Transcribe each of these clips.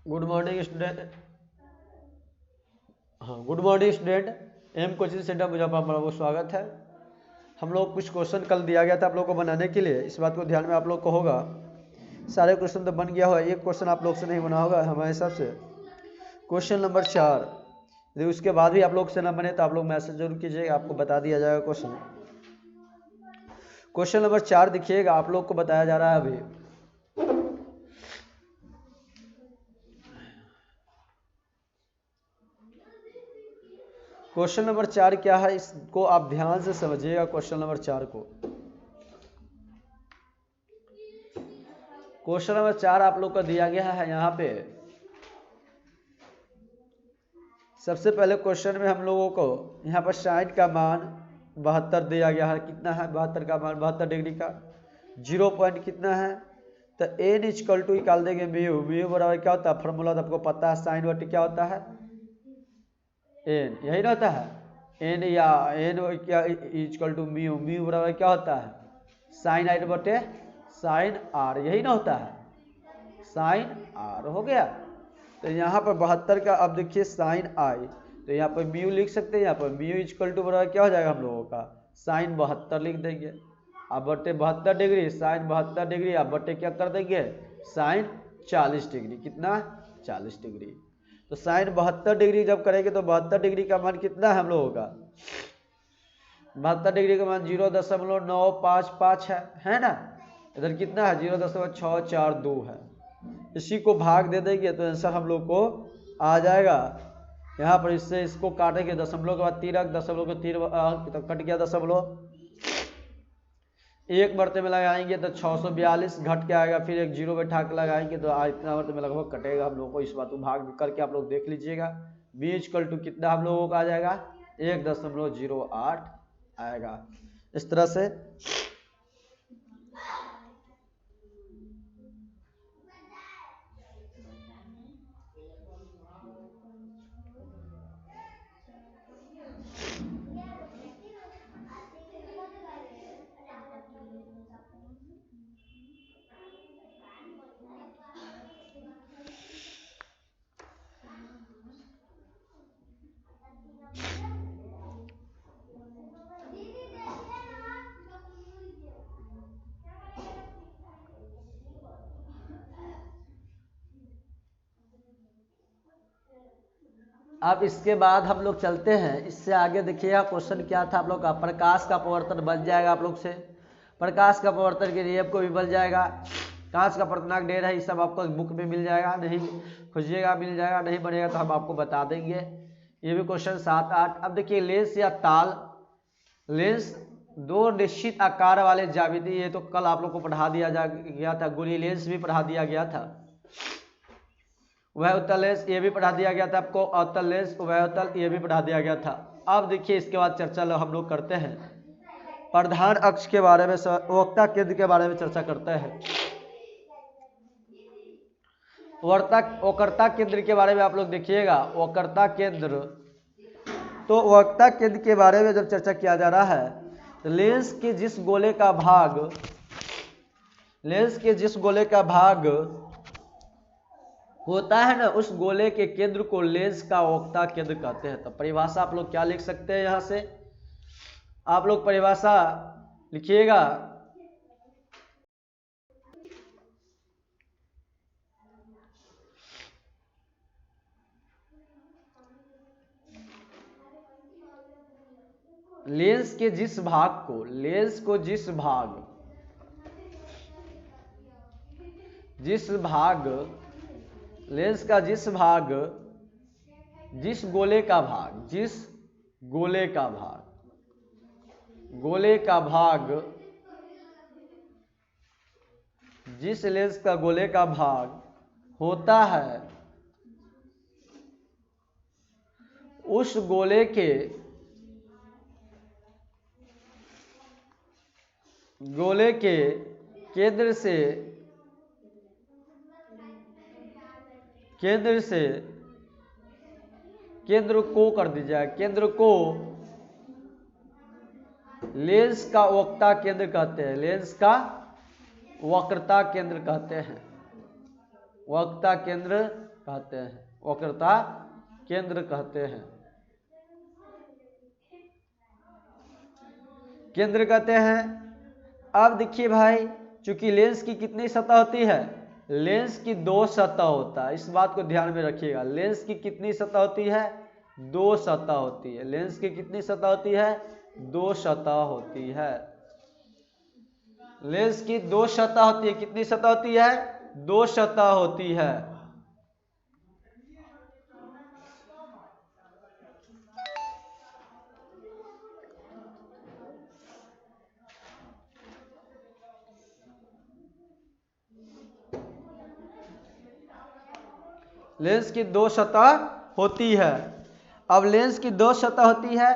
Good morning student. हाँ, good morning student. M coaching centre Muzaffarpur में स्वागत है। हम लोग कुछ क्वेश्चन कल दिया गया था आप लोग को बनाने के लिए, इस बात को ध्यान में आप लोग को होगा। सारे क्वेश्चन तो बन गया होगा, एक क्वेश्चन आप लोग से नहीं बना होगा हमारे हिसाब से। क्वेश्चन नंबर 4, यदि उसके बाद भी आप लोग से ना बने तो आप लोग मैसेज जरूर कीजिएगा, आपको बता दिया जाएगा क्वेश्चन। क्वेश्चन नंबर 4 देखिएगा, आप लोग को बताया जा रहा है अभी। क्वेश्चन नंबर 4 क्या है, इसको आप ध्यान से समझिएगा। क्वेश्चन नंबर 4 को, क्वेश्चन नंबर 4 आप लोग को दिया गया है यहाँ पे। सबसे पहले क्वेश्चन में हम लोगों को यहाँ पर साइन का मान 72 दिया गया है। कितना है 72 का मान? 72 डिग्री का 0 पॉइंट कितना है? तो एन इक्वल टू निकाल देंगे म्यू। म्यू बराबर क्या होता है? फॉर्मूला तो आपको पता है, साइन बटे क्या होता है? एन, यही ना होता है? एन या एन क्या इक्वल टू म्यू। म्यू बराबर क्या होता है? साइन आर बटे साइन आर, यही ना होता है? साइन आर हो गया। तो यहाँ पर 72 का अब देखिए साइन आई, तो यहाँ पर म्यू लिख सकते हैं। यहाँ पर म्यू इक्वल टू बराबर क्या हो जाएगा हम लोगों का? साइन 72 लिख देंगे। अब बटे 72 डिग्री, साइन 72 डिग्री, अब बटे क्या कर देंगे? Sine 40 degree. कितना? 40 डिग्री। तो साइन 72 डिग्री जब करेंगे तो 72 डिग्री का मान कितना है हम लोगों का? 72 डिग्री का मान 0.955 है ना? इधर कितना है? 0.642 है। इसी को भाग दे देंगे तो आंसर हम लोग को आ जाएगा। यहाँ पर इससे इसको काटेंगे, दशमलव के बाद तिरक, दशमलव के तीर तो कट गया दशमलव। एक मरते में लगाएंगे तो 642 घट के आएगा, फिर एक जीरो बैठा के लगाएंगे तो इतना मरते में लगभग कटेगा हम लोग को। इस बात को भाग करके आप लोग देख लीजिएगा। बी इक्वल टू कितना हम लोगों का आ जाएगा? 1.08 आएगा। इस तरह से अब इसके बाद हम लोग चलते हैं, इससे आगे देखिएगा क्वेश्चन क्या था आप लोग का। प्रकाश का पवर्तन बन जाएगा आप लोग से। प्रकाश का पवर्तन के नियम को भी बन जाएगा। कांच का पर्तनांक ढेर है, ये सब आपको बुक में मिल जाएगा, नहीं खोजिएगा मिल जाएगा, नहीं बनेगा तो हम आपको बता देंगे। ये भी क्वेश्चन 7, 8। अब देखिए लेंस या ताल। लेंस दो निश्चित आकार वाले ज्यामिति, ये तो कल आप लोग को पढ़ा दिया गया था। गोली लेंस भी पढ़ा दिया गया था। वह उत्तल लेंस ये भी पढ़ा दिया गया था आपको। अवतल लेंस वह उत्तल ये भी पढ़ा दिया गया था। अब देखिए इसके बाद चर्चा हम लोग करते हैं प्रधान अक्ष के बारे में, वक्रता केंद्र के बारे में चर्चा करते हैं। वक्रता केंद्र के बारे में आप लोग देखिएगा। वक्रता केंद्र, तो वक्रता केंद्र के बारे में जब चर्चा किया जा रहा है तो लेंस के जिस गोले का भाग होता है ना, उस गोले के केंद्र को लेंस का वक्रता केंद्र कहते हैं। तो परिभाषा आप लोग क्या लिख सकते हैं? यहां से आप लोग परिभाषा लिखिएगा। लेंस के जिस भाग को, लेंस को जिस भाग लेंस का जिस गोले का भाग जिस लेंस का गोले का भाग होता है, उस गोले के केंद्र से केंद्र को कर दीजिए, केंद्र को लेंस का वक्रता केंद्र कहते हैं। लेंस का वक्रता केंद्र कहते हैं। वक्रता केंद्र कहते हैं, वक्रता केंद्र कहते हैं, केंद्र कहते हैं। अब देखिए भाई, चूंकि लेंस की कितनी सतह होती है, लेंस की 2 सतह होता है, इस बात को ध्यान में रखिएगा। लेंस की कितनी सतह होती है? 2 सतह होती है। लेंस की कितनी सतह होती है? 2 सतह होती है। लेंस की 2 सतह होती है। कितनी सतह होती है? 2 सतह होती है। लेंस की 2 सतह होती है। अब लेंस की 2 सतह होती है,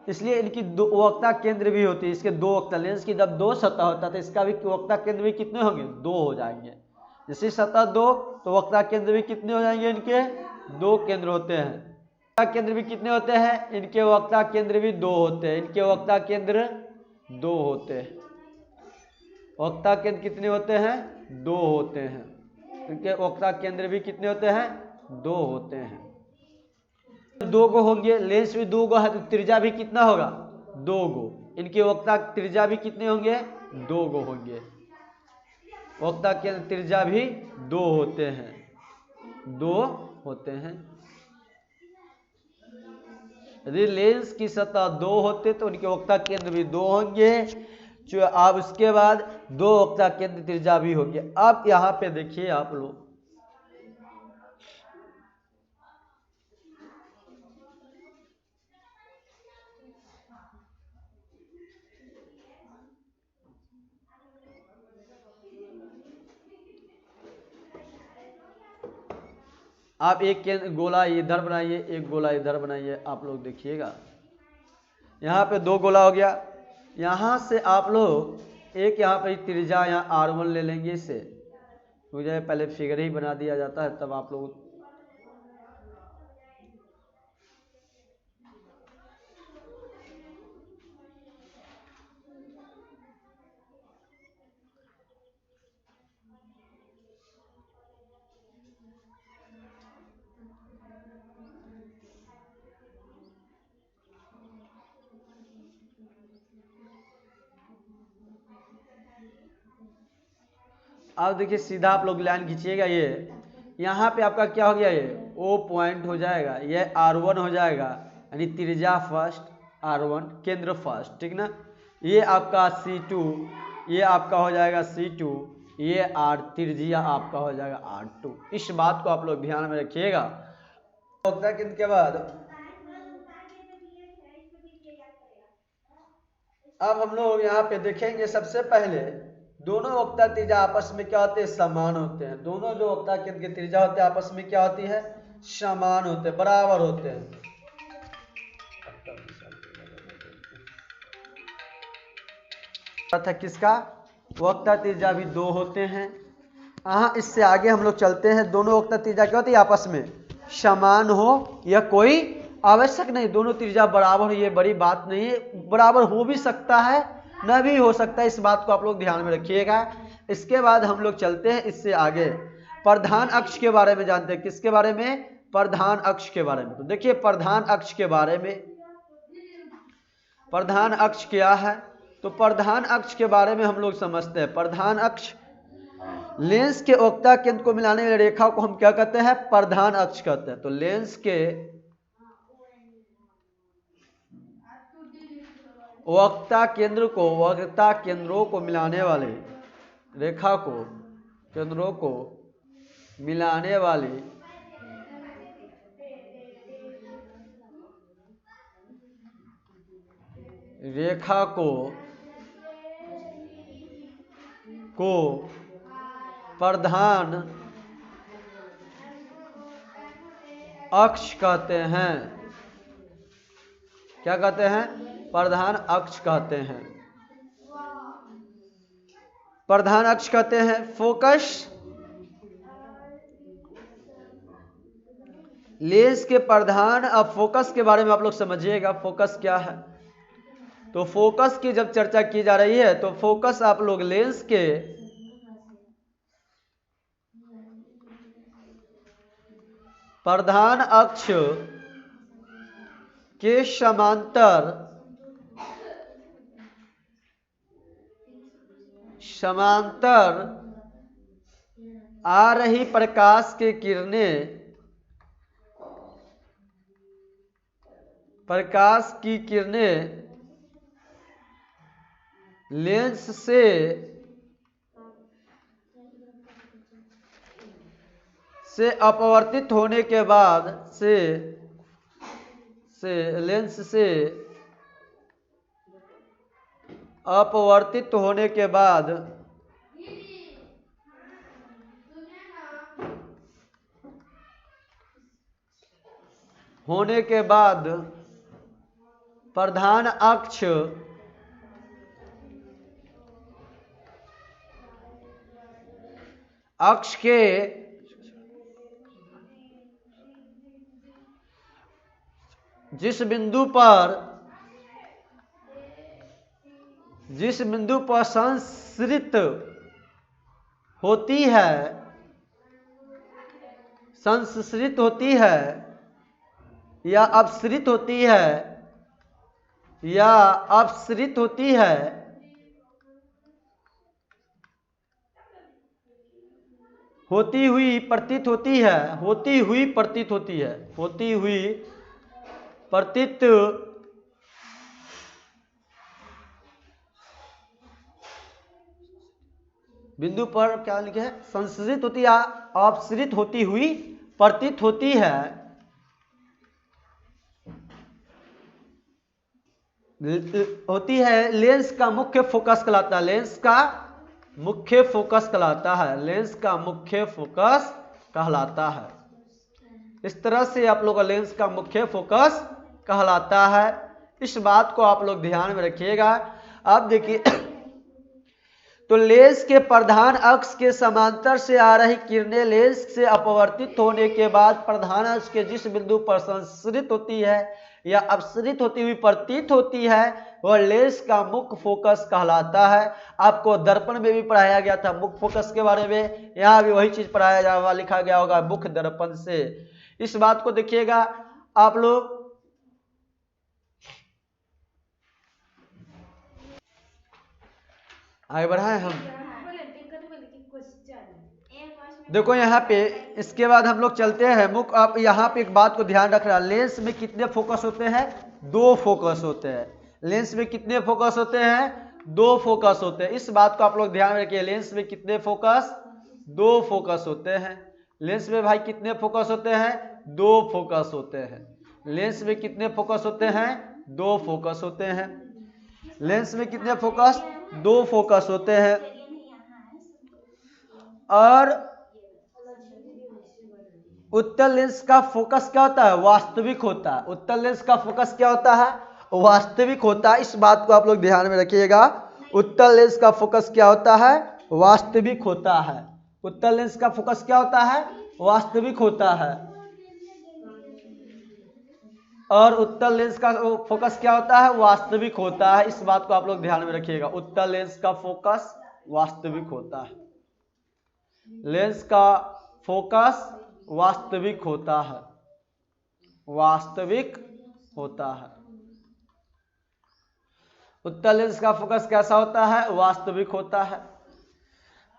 इसलिए इनकी वक्रता केंद्र भी होती है। इसके 2 वक्रता, लेंस की जब 2 सतह होता है तो इसका भी वक्रता केंद्र भी कितने होंगे? 2 हो जाएंगे। जैसे सतह 2 तो वक्रता केंद्र भी कितने हो जाएंगे? इनके 2 केंद्र होते हैं। वक्रता केंद्र भी कितने होते हैं? इनके वक्रता केंद्र भी 2 होते हैं। इनके वक्रता केंद्र 2 होते हैं। वक्रता केंद्र कितने होते हैं? 2 होते हैं। इनके वक्रता केंद्र भी कितने होते हैं? 2 होते हैं। 2 गो होंगे, लेंस भी 2 गो है तो त्रिज्या भी कितना होगा? 2 गो। इनकी वक्रता त्रिज्या भी कितने होंगे? 2 गो होंगे। वक्रता के त्रिज्या भी 2 होते हैं, 2 होते हैं। यदि लेंस की सतह 2 होते तो उनके वक्रता केंद्र भी 2 होंगे। जो अब उसके बाद 2 वक्रता केंद्र त्रिज्या भी होंगे। अब यहाँ पे देखिए आप लोग, आप एक गोला इधर बनाइए, एक गोला इधर बनाइए। आप लोग देखिएगा, यहाँ पे 2 गोला हो गया। यहाँ से आप लोग एक यहाँ पे त्रिज्या यहाँ R1 ले लेंगे। इससे मुझे पहले फिगर ही बना दिया जाता है, तब आप लोग अब देखिए सीधा आप लोग लाइन खींचिएगा। ये यहाँ पे आपका क्या हो गया? ये O पॉइंट हो जाएगा, ये R1 हो जाएगा, यानी त्रिज्या फर्स्ट, R1 केंद्र फर्स्ट, ठीक ना। ये आपका C2, ये आपका हो जाएगा C2, ये R त्रिज्या आपका हो जाएगा R2। इस बात को आप लोग ध्यान में रखिएगा। वक्रता केंद्र के बाद अब हम लोग यहाँ पे देखेंगे, सबसे पहले दोनों वक्रता त्रिज्या आपस में क्या होते हैं? समान होते हैं। दोनों जो वक्रता केंद्र की त्रिज्या होते हैं आपस में क्या होती है? समान होते हैं, बराबर होते हैं। था किसका? वक्रता त्रिज्या भी 2 होते हैं। हाँ, इससे आगे हम लोग चलते हैं। दोनों वक्रता त्रिज्या क्या होती है? आपस में समान हो, यह कोई आवश्यक नहीं। दोनों त्रिज्या बराबर हो, ये बड़ी बात नहीं है। बराबर हो भी सकता है, न भी हो सकता है। इस बात को आप लोग ध्यान में रखिएगा। इसके बाद हम लोग चलते हैं इससे आगे, प्रधान अक्ष के बारे में जानते हैं। किसके बारे में? प्रधान अक्ष के बारे में। तो देखिए, प्रधान अक्ष के बारे में, प्रधान अक्ष क्या है? तो प्रधान अक्ष के बारे में हम लोग समझते हैं। प्रधान अक्ष लेंस के वक्रता केंद्र को मिलाने वाली रेखा को हम क्या कहते हैं? प्रधान अक्ष कहते हैं। तो लेंस के वक्रता केंद्र को, वक्रता केंद्रों को मिलाने वाले रेखा को, केंद्रों को मिलाने वाली रेखा को प्रधान अक्ष कहते हैं। क्या कहते हैं? प्रधान अक्ष कहते हैं। प्रधान अक्ष कहते हैं। फोकस, लेंस के प्रधान। अब फोकस के बारे में आप लोग समझिएगा, फोकस क्या है। तो फोकस की जब चर्चा की जा रही है तो फोकस आप लोग लेंस के प्रधान अक्ष के समांतर आ रही प्रकाश की किरणें लेंस से अपवर्तित होने के बाद लेंस से अपवर्तित होने के बाद प्रधान अक्ष के जिस बिंदु पर संसरित होती है या अपसरित होती है होती हुई प्रतीत बिंदु पर क्या लिखे है? संसरित होती है, अपसरित होती हुई प्रतीत होती है। लेंस का मुख्य फोकस कहलाता है। लेंस का मुख्य फोकस कहलाता है। इस तरह से आप लोग का लेंस का मुख्य फोकस कहलाता है। इस बात को आप लोग ध्यान में रखिएगा। अब देखिए, तो लेंस के प्रधान अक्ष के समांतर से आ रही किरणें लेंस से अपवर्तित होने के बाद प्रधान अक्ष के जिस बिंदु पर संसरित होती है या अपसरित होती हुई प्रतीत होती है वह लेंस का मुख्य फोकस कहलाता है। आपको दर्पण में भी पढ़ाया गया था मुख्य फोकस के बारे में, यहाँ भी वही चीज पढ़ाया जा हुआ लिखा गया होगा मुख्य दर्पण से। इस बात को देखिएगा आप लोग। आगे बढ़ाएं हम। देखो यहाँ पे, इसके बाद हम लोग चलते हैं मुख्य। आप यहाँ पे एक बात को ध्यान रखना, लेंस में कितने फोकस होते हैं? 2 फोकस होते हैं। लेंस में कितने फोकस होते हैं? 2 फोकस होते हैं। इस बात को आप लोग ध्यान रखिए। लेंस में कितने फोकस? 2 फोकस होते हैं। लेंस में भाई कितने फोकस होते हैं? 2 फोकस होते हैं। लेंस में कितने फोकस होते हैं? 2 फोकस होते हैं। लेंस में कितने फोकस? 2 फोकस होते हैं। और उत्तल लेंस का फोकस क्या होता है? वास्तविक होता है। उत्तल लेंस का फोकस क्या होता है? वास्तविक होता है। इस बात को आप लोग ध्यान में रखिएगा। उत्तल लेंस का फोकस क्या होता है? वास्तविक होता है। उत्तल लेंस का फोकस क्या होता है? वास्तविक होता है। और उत्तल लेंस का फोकस क्या होता है? वास्तविक होता है। इस बात को आप लोग ध्यान में रखिएगा। उत्तल लेंस का फोकस वास्तविक होता है। लेंस का फोकस वास्तविक होता है। उत्तल लेंस का फोकस कैसा होता है? वास्तविक होता है।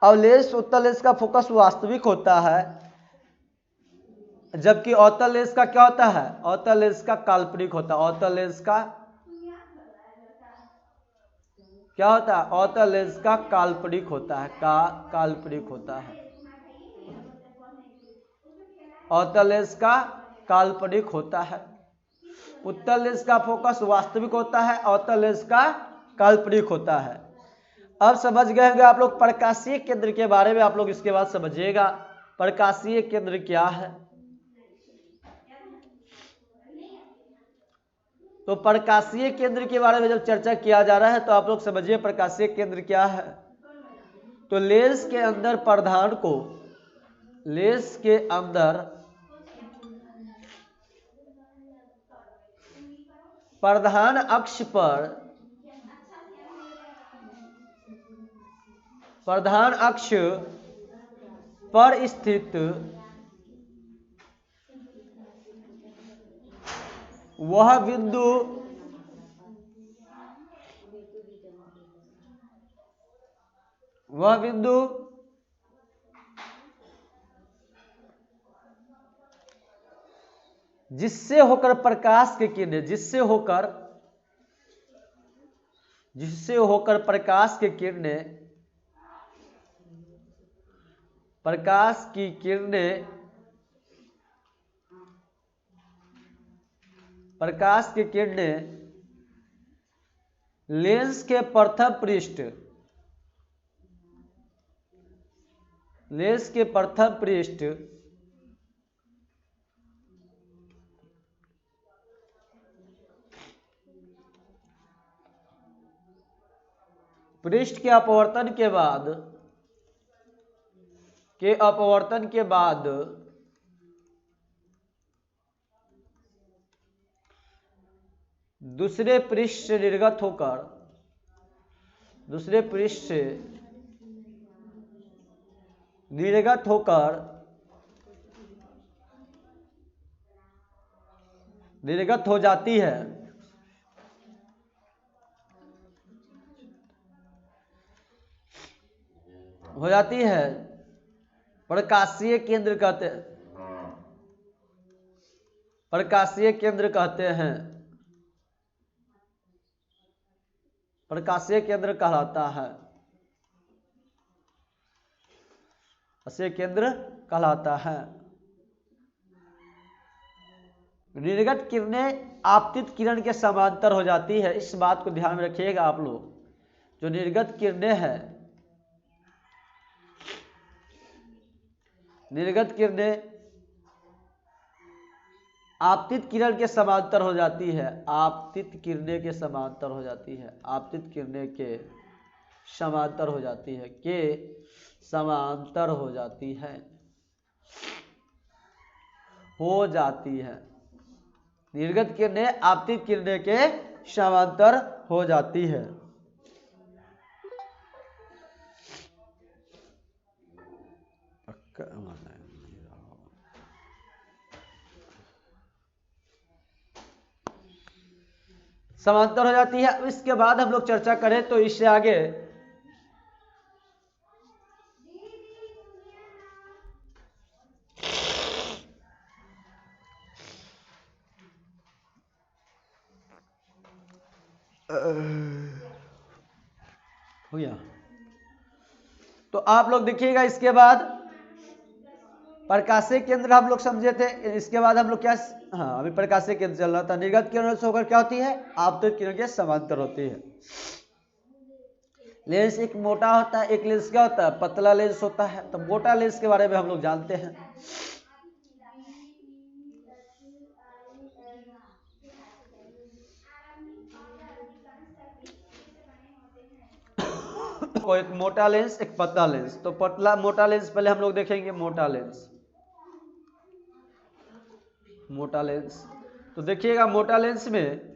और उत्तल लेंस का फोकस वास्तविक होता है, जबकि अवतल लेंस का क्या होता है? अवतल लेंस का काल्पनिक होता है। अवतल लेंस का क्या होता है? अवतल लेंस का काल्पनिक होता है। काल्पनिक होता है। अवतल लेंस का काल्पनिक होता है। उत्तल लेंस का फोकस वास्तविक होता है, अवतल लेंस का काल्पनिक होता है। अब समझ गए होंगे आप लोग प्रकाशीय केंद्र के बारे में। आप लोग इसके बाद समझिएगा प्रकाशीय केंद्र क्या है। तो प्रकाशीय केंद्र के बारे में जब चर्चा किया जा रहा है तो आप लोग समझिए प्रकाशीय केंद्र क्या है। तो लेंस के अंदर प्रधान को, लेंस के अंदर प्रधान अक्ष पर, प्रधान अक्ष पर स्थित वह बिंदु जिससे होकर प्रकाश की किरणें प्रकाश की किरणें लेंस के प्रथम पृष्ठ के अपवर्तन के बाद दूसरे पृष्ठ से निर्गत हो जाती है प्रकाशीय केंद्र कहलाता है। निर्गत किरणें आपतित किरण के समांतर हो जाती है। इस बात को ध्यान में रखिएगा आप लोग, जो निर्गत किरणें आपतित किरण के समांतर हो जाती है। आपतित किरणें के समांतर हो जाती है। निर्गत किरणें आपतित किरणें के समांतर हो जाती है। समांतर हो जाती है। इसके बाद हम लोग चर्चा करें तो इससे आगे हो गया। तो आप लोग देखिएगा, इसके बाद प्रकाशीय केंद्र हम लोग समझे थे। इसके बाद हम लोग क्या, अभी प्रकाशीय केंद्र चल रहा था। निर्गत किरण से होकर क्या होती है, आपतित किरण के समांतर होती है। लेंस एक मोटा होता है, एक लेंस क्या होता है, पतला लेंस होता है। तो मोटा लेंस के बारे में हम लोग जानते हैं। एक मोटा लेंस, एक पतला लेंस। तो मोटा लेंस पहले हम लोग देखेंगे। मोटा लेंस तो देखिएगा, मोटा लेंस में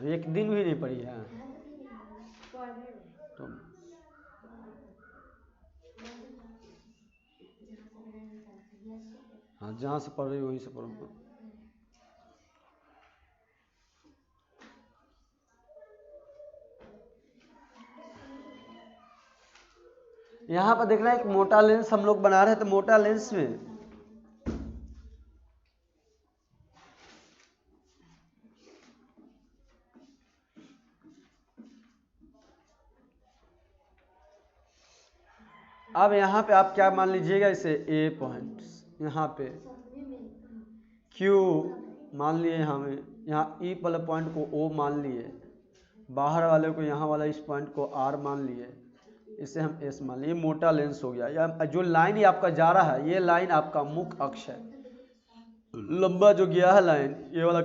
एक दिन भी नहीं पड़ी है तो हाँ, जहाँ से पढ़ रही वहीं से पढ़ो। यहाँ पर देखना, एक मोटा लेंस हम लोग बना रहे हैं। तो मोटा लेंस में अब यहाँ पे आप क्या मान लीजिएगा, इसे ए पॉइंट, यहाँ पे क्यू मान लिए, यहाँ ई वाले पॉइंट को ओ मान लिए, बाहर वाले को, यहाँ वाला इस पॉइंट को आर मान लिए, इसे हम एस मान लिए। मोटा लेंस हो गया। या जो लाइन आपका जा रहा है, ये लाइन आपका मुख्य अक्ष है। लंबा जो गया है लाइन, ये वाला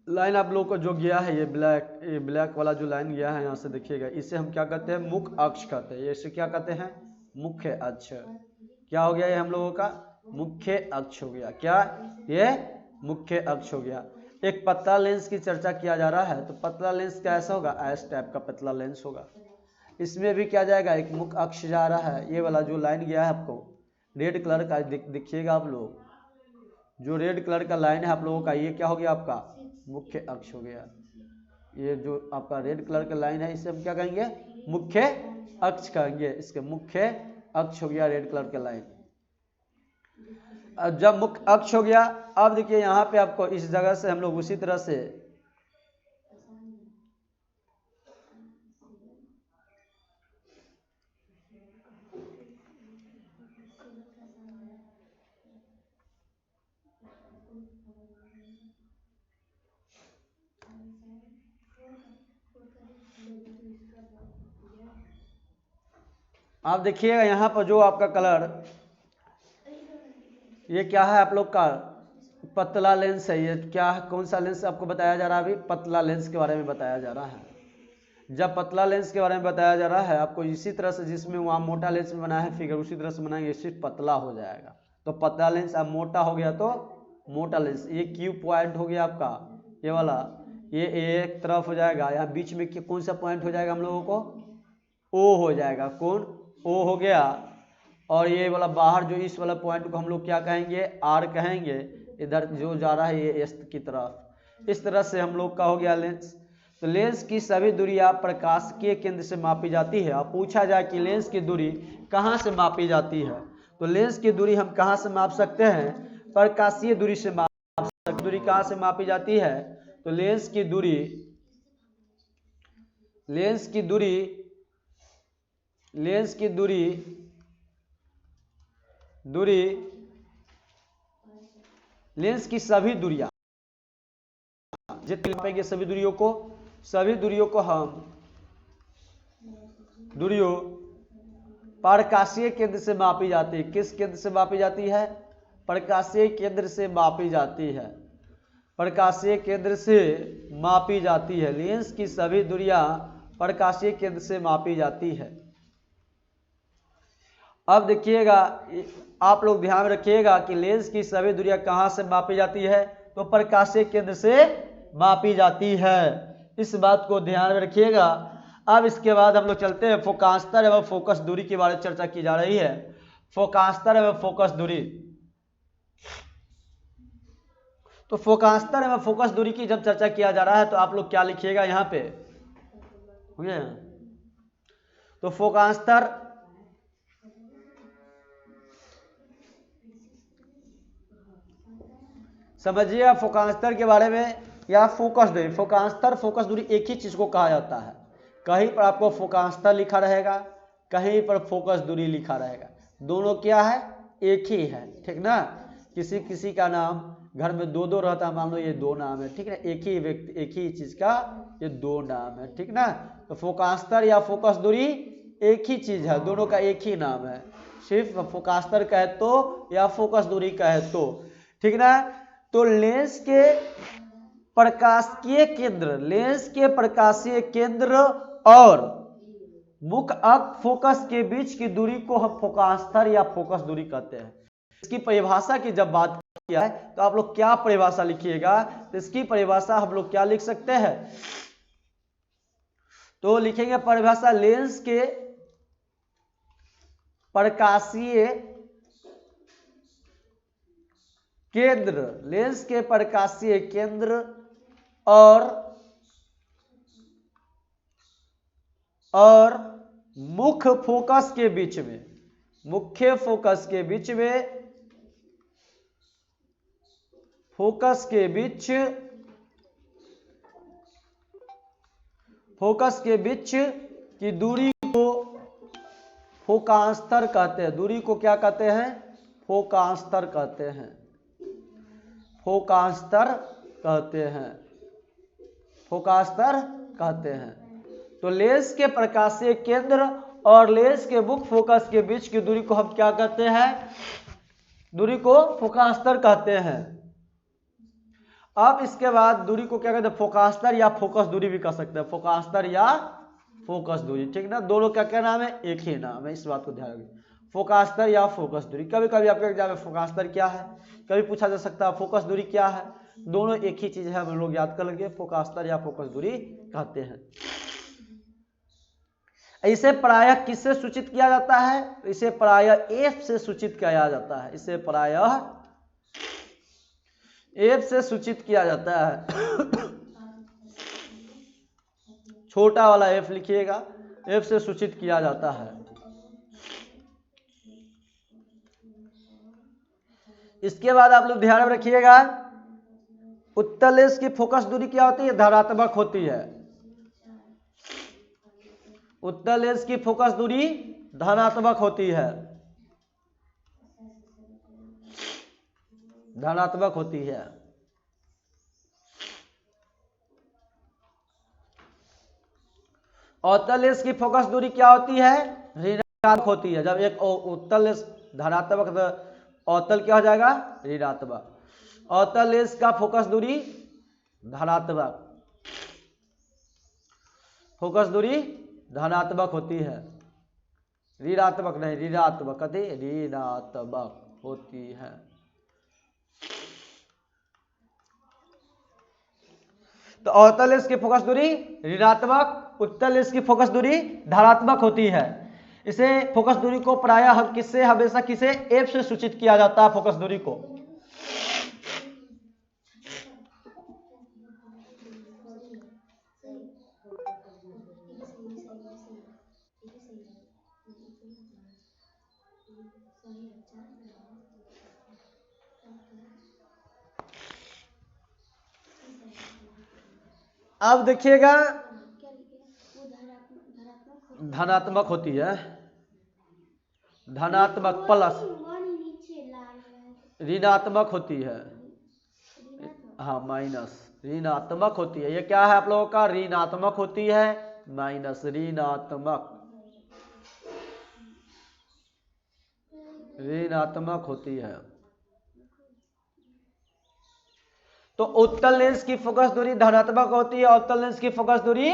लाइन आप लोगों को जो गया है, ये ब्लैक वाला जो लाइन गया है, यहाँ से देखिएगा, इसे हम क्या कहते हैं, मुख्य अक्ष कहते हैं। इसे क्या कहते हैं, मुख्य अक्ष। क्या हो गया ये हम लोगों का मुख्य अक्ष हो गया। क्या ये मुख्य अक्ष हो गया। एक पतला लेंस की चर्चा किया जा रहा है, तो पतला लेंस कैसा होगा, एस टाइप का पतला लेंस होगा। इसमें भी क्या जाएगा, एक मुख्य अक्ष जा रहा है। ये वाला जो लाइन गया है आपको रेड कलर का देखिएगा आप लोग, जो रेड कलर का लाइन है आप लोगों का, ये क्या हो गया आपका मुख्य अक्ष हो गया। ये जो आपका रेड कलर का लाइन है इसे हम क्या कहेंगे, मुख्य अक्ष कहेंगे। इसके मुख्य अक्ष हो गया रेड कलर का लाइन। जब मुख्य अक्ष हो गया, अब देखिए यहाँ पे आपको इस जगह से हम लोग उसी तरह से आप देखिएगा यहाँ पर जो आपका कलर, ये क्या है आप लोग का पतला लेंस है। ये क्या है, कौन सा लेंस आपको बताया जा रहा है, अभी पतला लेंस के बारे में बताया जा रहा है। जब पतला लेंस के बारे में बताया जा रहा है आपको, इसी तरह से जिसमें वहाँ मोटा लेंस में बना है फिगर, उसी तरह से बनाएंगे, सिर्फ पतला हो जाएगा। तो पतला लेंस अब मोटा हो गया तो मोटा लेंस। ये क्यू पॉइंट हो गया आपका, ये वाला, ये एक तरफ हो जाएगा। यहाँ बीच में कौन सा पॉइंट हो जाएगा हम लोगों को, ओ हो जाएगा। कौन, ओ हो गया। और ये वाला बाहर जो इस वाला पॉइंट को हम लोग क्या कहेंगे, आर कहेंगे। इधर जो जा रहा है ये एस की तरफ। इस तरह से हम लोग का हो गया लेंस। तो लेंस की सभी दूरियां प्रकाशिकीय केंद्र से मापी जाती है। अब पूछा जाए कि लेंस की दूरी कहाँ से मापी जाती है, तो लेंस की दूरी हम कहाँ से माप सकते हैं, प्रकाशीय दूरी से माप सकते हैं। दूरी कहाँ से मापी जाती है, तो लेंस की दूरी लेंस की सभी दूरियां जितनी मापेंगे सभी दूरियों को हम प्रकाशीय केंद्र से मापी जाती है। किस केंद्र से मापी जाती है, प्रकाशीय केंद्र से मापी जाती है। प्रकाशीय केंद्र से मापी जाती है। लेंस की सभी दूरियां प्रकाशीय केंद्र से मापी जाती है। अब देखिएगा आप लोग ध्यान रखिएगा कि लेंस की सभी दूरियां कहां से मापी जाती है, तो प्रकाशीय केंद्र से मापी जाती है। इस बात को ध्यान में रखिएगा। अब इसके बाद हम लोग चलते हैं फोकांतर एवं फोकस दूरी के बारे में चर्चा की जा रही है। फोकांतर एवं फोकस दूरी, तो फोकांतर एवं फोकस दूरी की जब चर्चा किया जा रहा है तो आप लोग क्या लिखिएगा यहाँ पे, तो फोकांतर समझिए फोकांतर के बारे में, या फोकस दूरी। फोकांतर फोकस दूरी एक ही चीज को कहा जाता है। कहीं पर आपको फोकांतर लिखा रहेगा, कहीं पर फोकस दूरी लिखा रहेगा। दोनों क्या है, एक ही है, ठीक ना। किसी किसी का नाम घर में दो दो रहता है, मान लो ये दो नाम है, ठीक है, एक ही व्यक्ति एक ही चीज का ये दो नाम है, ठीक ना। तो फोकांतर या फोकस दूरी एक ही चीज है, दोनों का एक ही नाम है। सिर्फ फोकांतर कहे तो या फोकस दूरी कहे तो, ठीक ना। तो लेंस के प्रकाशीय केंद्र और मुख्य अक्ष फोकस के बीच की दूरी को हम फोकांतर या फोकस दूरी कहते हैं। इसकी परिभाषा की जब बात किया है तो आप लोग क्या परिभाषा लिखिएगा, तो इसकी परिभाषा हम लोग क्या लिख सकते हैं, तो लिखेंगे परिभाषा, लेंस के प्रकाशीय केंद्र और मुख्य फोकस के बीच में की दूरी को फोकांतर कहते हैं। दूरी को क्या कहते हैं, फोकांतर कहते हैं। तो लेंस के प्रकाशीय केंद्र और लेंस के मुख्य फोकस के बीच की दूरी को हम क्या कहते हैं, दूरी को फोकांतर कहते हैं। अब इसके बाद दूरी को क्या कहते हैं, फोकांतर या फोकस दूरी भी कह सकते हैं। फोकांतर या फोकस दूरी, ठीक ना। दोनों का क्या नाम है, एक ही नाम है, इस बात को ध्यान रखिए। फोकास्तर या फोकस दूरी, कभी कभी आपके एग्जाम में फोकास्तर क्या है कभी पूछा जा सकता है फोकस दूरी क्या है, दोनों एक ही चीज है, हम लोग याद कर लेंगे, फोकास्तर या फोकस दूरी कहते हैं। इसे प्रायः किससे सूचित किया जाता है, इसे प्रायः एफ से सूचित किया जाता है, इसे प्रायः एफ से सूचित किया जाता है। छोटा वाला एफ लिखिएगा, एफ से सूचित किया जाता है। इसके बाद आप लोग ध्यान में रखिएगा, उत्तल लेंस की फोकस दूरी क्या होती है, धनात्मक होती है। उत्तल लेंस की फोकस दूरी धनात्मक होती है, धनात्मक होती है। अवतल लेंस की फोकस दूरी क्या होती है, ऋणात्मक होती है। जब एक उत्तल लेंस धनात्मक तो अवतल क्या हो जाएगा, ऋणात्मक। अवतल लेंस का फोकस दूरी धनात्मक, फोकस दूरी धनात्मक होती है, ऋणात्मक नहीं, ऋणात्मक कथी, ऋणात्मक होती है। तो अवतल लेंस की फोकस दूरी ऋणात्मक, उत्तल लेंस की फोकस दूरी धनात्मक होती है। इसे फोकस दूरी को प्रायः हम किससे, हमेशा किसे, एफ से सूचित किया जाता है फोकस दूरी को। अब देखिएगा, धनात्मक होती है, धनात्मक प्लस, ऋणात्मक होती है, हाँ माइनस, ऋणात्मक होती है। ये क्या है आप लोगों का, ऋणात्मक होती है, माइनस, ऋणात्मक, ऋणात्मक होती है। तो उत्तल लेंस की फोकस दूरी धनात्मक होती है, अवतल लेंस की फोकस दूरी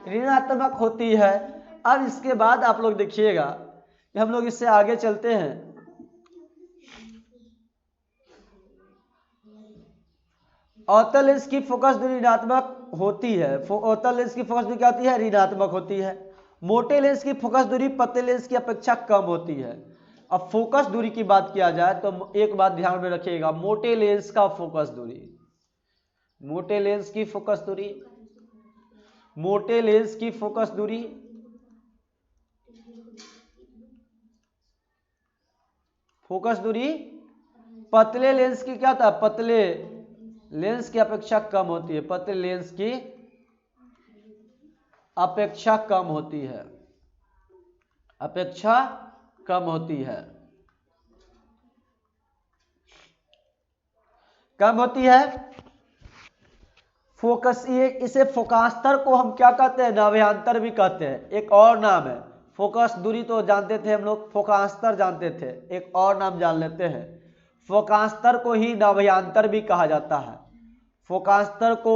ऋणात्मक होती है। अब इसके बाद आप लोग देखिएगा कि हम लोग इससे आगे चलते हैं। अवतल लेंस की फोकस दूरी ऋणात्मक होती है, अवतल लेंस की फोकस दूरी क्या होती है, ऋणात्मक होती है। मोटे लेंस की फोकस दूरी पतले लेंस की अपेक्षा कम होती है। अब फोकस दूरी की बात किया जाए तो एक बात ध्यान में रखिएगा, मोटे लेंस का फोकस दूरी, मोटे लेंस की फोकस दूरी, मोटे लेंस की फोकस दूरी पतले लेंस की क्या था, पतले लेंस की अपेक्षा कम होती है, पतले लेंस की अपेक्षा कम होती है, अपेक्षा कम होती है, कम होती है। फोकस, ये इसे फोकास्तर को हम क्या कहते हैं, नाभ्यांतर भी कहते हैं। एक और नाम है, फोकस दूरी तो जानते थे हम लोग, फोकास्तर जानते थे, एक और नाम जान लेते हैं, फोकास्तर को ही नाभ्यांतर भी कहा जाता है, फोकास्तर को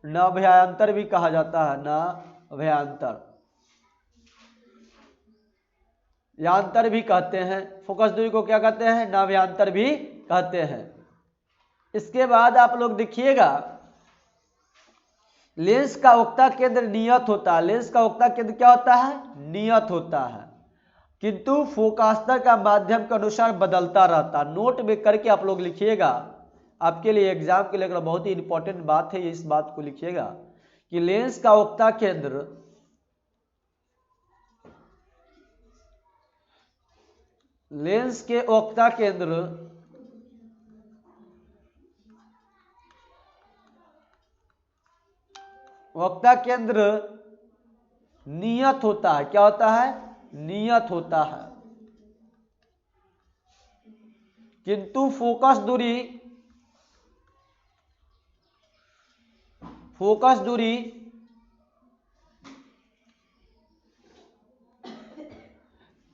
नाभ्यांतर भी कहा जाता है, नाभ्यांतर, यांतर भी कहते हैं। फोकस दूरी को क्या कहते हैं, नाभ्यांतर भी कहते हैं। इसके बाद आप लोग देखिएगा, लेंस का वक्ता केंद्र नियत होता है, लेंस का वक्ता केंद्र क्या होता है, नियत होता है, किंतु फोकास्तर का माध्यम के अनुसार बदलता रहता है। नोट में करके आप लोग लिखिएगा, आपके लिए एग्जाम के लिए बहुत ही इंपॉर्टेंट बात है, इस बात को लिखिएगा कि लेंस का वक्ता केंद्र, लेंस के वक्ता केंद्र वक्ता केंद्र नियत होता है, क्या होता है, नियत होता है, किंतु फोकस दूरी, फोकस दूरी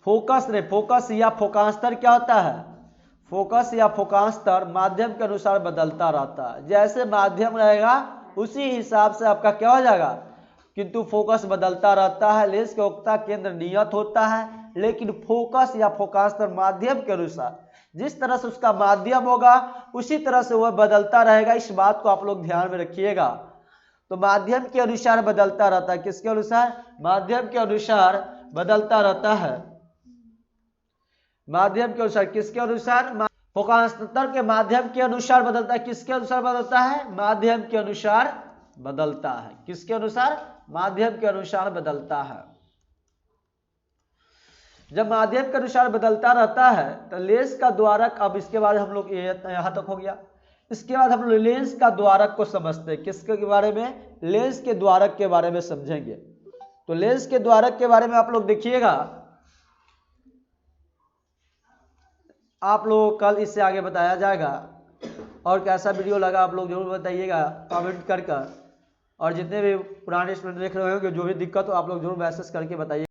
फोकस रे, फोकस या फोकास्तर क्या होता है, फोकस या फोकास्तर माध्यम के अनुसार बदलता रहता है। जैसे माध्यम रहेगा उसी हिसाब से आपका क्या हो जाएगा, किंतु फोकस बदलता रहता है। लेंस का वक्रता केंद्र नियत होता है, लेकिन फोकस या फोकास्तर माध्यम के अनुसार जिस तरह से उसका माध्यम होगा उसी तरह से वह बदलता रहेगा। इस बात को आप लोग ध्यान में रखिएगा। तो माध्यम के अनुसार बदलता रहता है। किसके अनुसार? माध्यम के अनुसार बदलता रहता है। माध्यम के अनुसार, किसके अनुसार? फोकास्तर के माध्यम के अनुसार बदलता है। किसके अनुसार बदलता है? माध्यम के अनुसार बदलता है। किसके अनुसार? माध्यम के अनुसार बदलता है। जब माध्यम के अनुसार बदलता रहता है तो लेंस का द्वारक, अब इसके बाद हम लोग यहां तक हो गया। इसके बाद हम लोग लेंस का द्वारक को समझते हैं। किसके बारे में? लेंस के द्वारक के बारे में समझेंगे। तो लेंस के द्वारक के बारे में आप लोग देखिएगा, आप लोगों को कल इससे आगे बताया जाएगा। और कैसा वीडियो लगा आप लोग जरूर बताइएगा कमेंट कर। और जितने भी पुराने स्टूडेंट देख रहे होंगे जो भी दिक्कत हो आप लोग जरूर मैसेज करके बताइए।